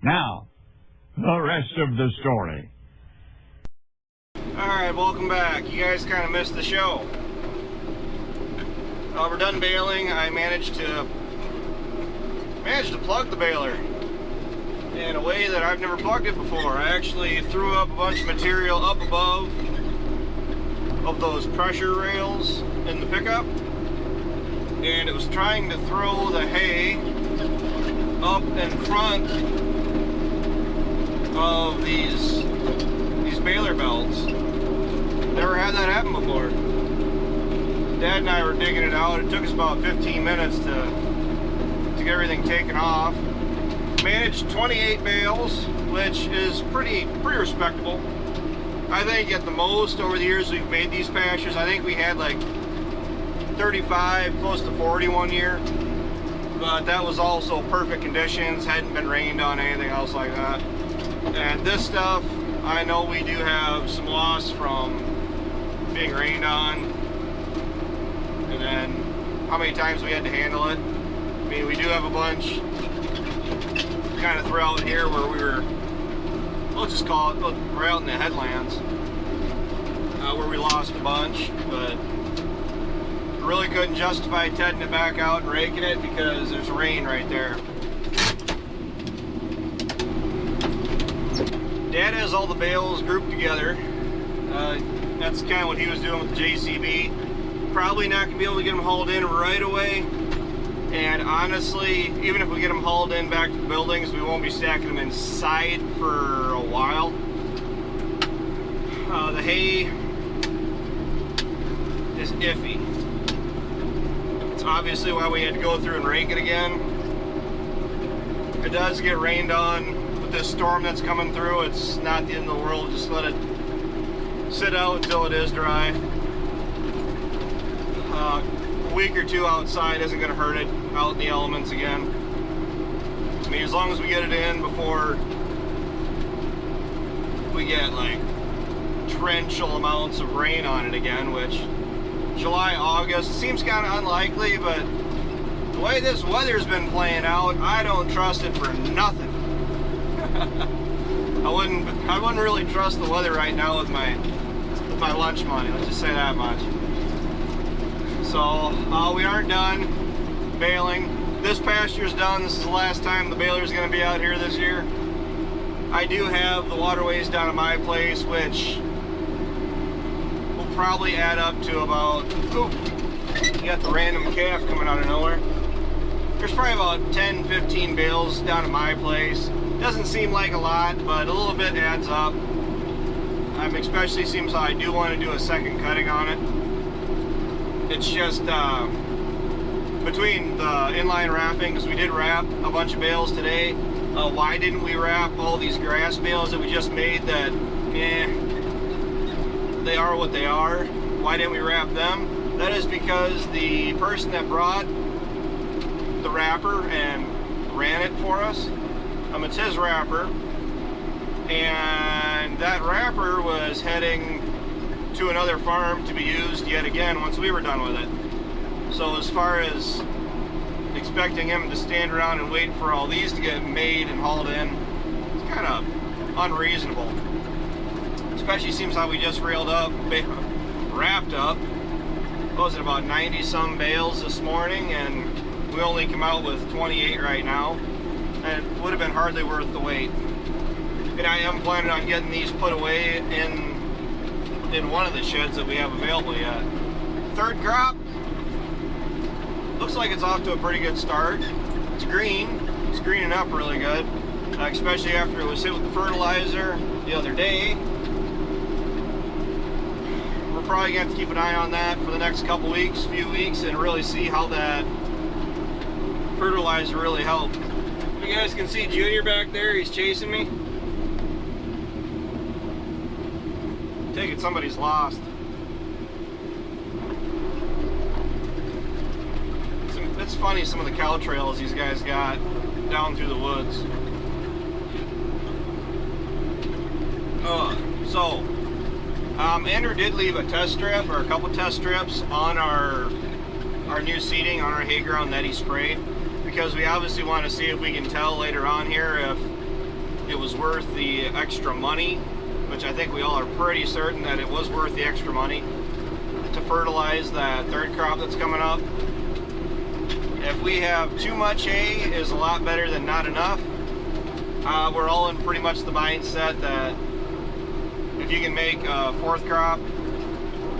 Now, the rest of the story. Alright, welcome back. You guys kind of missed the show. We're done baling. I managed to plug the baler in a way that I've never plugged it before. I actually threw up a bunch of material up above of those pressure rails in the pickup, and it was trying to throw the hay up in front of these baler belts. Never had that happen before. Dad and I were digging it out. It took us about 15 minutes to get everything taken off. Managed 28 bales, which is pretty respectable. I think at the most over the years we've made these pastures, I think we had like 35, close to 40 one year. But that was also perfect conditions, hadn't been rained on, anything else like that. And this stuff, I know we do have some loss from being rained on, and then how many times we had to handle it. I mean, we do have a bunch kind of throughout here where we were, let's just call it, right out in the headlands, where we lost a bunch, but really couldn't justify tedding it back out and raking it because there's rain right there. Dad has all the bales grouped together. That's kind of what he was doing with the JCB. Probably not going to be able to get them hauled in right away. And honestly, even if we get them hauled in back to the buildings, we won't be stacking them inside for a while. The hay is iffy. It's obviously why we had to go through and rake it again. If it does get rained on with this storm that's coming through, it's not the end of the world. Just let it sit out until it is dry. A week or two outside isn't going to hurt it out in the elements again. I mean, as long as we get it in before we get like torrential amounts of rain on it again, which July, August seems kind of unlikely, but the way this weather's been playing out, I don't trust it for nothing. I wouldn't really trust the weather right now with my lunch money, let's just say that much. So we aren't done baling. This pasture's done. This is the last time the baler's going to be out here this year. I do have the waterways down at my place, which will probably add up to about, you got the random calf coming out of nowhere. There's probably about 10-15 bales down at my place. Doesn't seem like a lot, but a little bit adds up. Especially seems like I do want to do a second cutting on it. It's just between the inline wrapping, because we did wrap a bunch of bales today. Why didn't we wrap all these grass bales that we just made that, they are what they are? Why didn't we wrap them? That is because the person that brought the wrapper and ran it for us, it's his wrapper, and that wrapper was heading to another farm to be used yet again once we were done with it. So as far as expecting him to stand around and wait for all these to get made and hauled in, it's kind of unreasonable. Especially seems like we just wrapped up, what was it, about 90 some bales this morning, and we only come out with 28 right now, and it would have been hardly worth the wait. And I am planning on getting these put away in one of the sheds that we have available yet. Third crop, looks like it's off to a pretty good start. It's greening up really good, especially after it was hit with the fertilizer the other day. We're probably going to have to keep an eye on that for the next few weeks, and really see how that fertilizer really helped. You guys can see Junior back there, he's chasing me. Take it, somebody's lost. It's funny some of the cow trails these guys got down through the woods. Andrew did leave a test strip, or a couple test strips, on our new seeding on our hay ground that he sprayed, because we obviously want to see if we can tell later on here if was worth the extra money, which I think we all are pretty certain that it was worth the extra money to fertilize that third crop that's coming up. If we have too much hay, is a lot better than not enough. We're all in pretty much the mindset that if you can make a fourth crop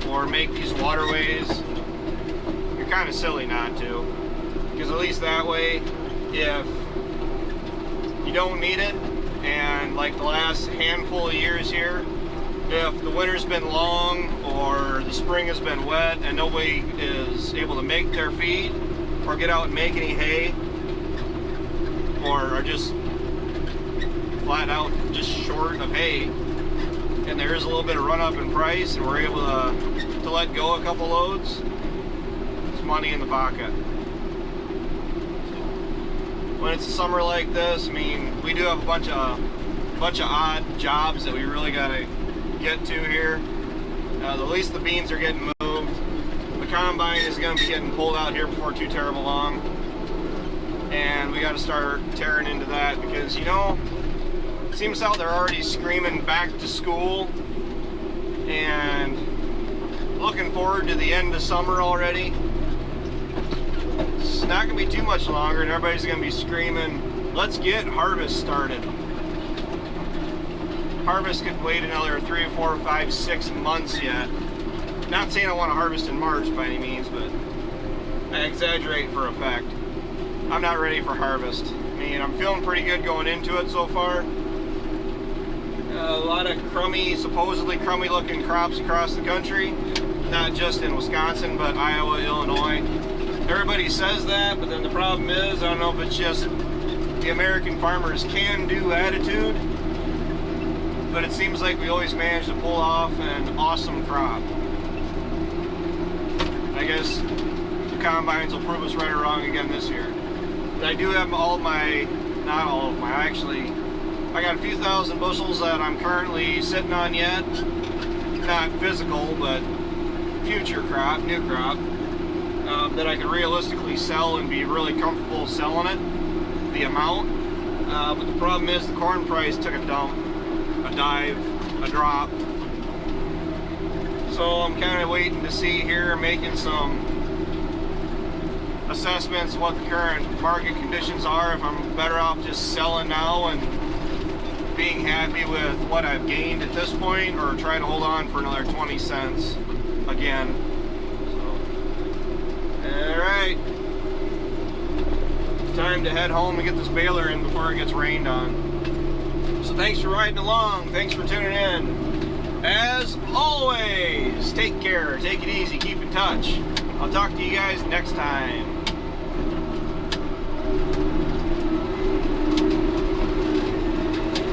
or make these waterways, you're kind of silly not to. Because at least that way, if you don't need it, and like the last handful of years here, if the winter's been long or the spring has been wet and nobody is able to make their feed or get out and make any hay, or are just flat out just short of hay, and there is a little bit of run up in price and we're able to let go a couple loads, it's money in the pocket. When it's a summer like this, I mean, we do have a bunch of odd jobs that we really gotta get to here. At least the beans are getting moved. The combine is gonna be getting pulled out here before too terrible long, and we gotta start tearing into that because, you know, it seems how they're already screaming back to school and looking forward to the end of summer already. It's not going to be too much longer and everybody's going to be screaming, let's get harvest started. Harvest could wait another 3 or 4 or 5, 6 months yet. Not saying I want to harvest in March by any means, but I exaggerate for effect. I'm not ready for harvest. I mean, I'm feeling pretty good going into it so far. A lot of crummy, supposedly crummy looking crops across the country. Not just in Wisconsin, but Iowa, Illinois. Everybody says that, but then the problem is, I don't know if it's just the American farmer's can-do attitude, but it seems like we always manage to pull off an awesome crop. I guess the combines will prove us right or wrong again this year. But I do have all of my, not all of my, actually, I got a few thousand bushels that I'm currently sitting on yet. Not physical, but future crop, new crop, that I can realistically sell and be really comfortable selling it, the amount. But the problem is the corn price took a dump, a dive, a drop. So I'm kind of waiting to see here, making some assessments what the current market conditions are, if I'm better off just selling now and being happy with what I've gained at this point, or try to hold on for another 20 cents again. Alright, time to head home and get this baler in before it gets rained on. So thanks for riding along, thanks for tuning in. As always, take care, take it easy, keep in touch. I'll talk to you guys next time.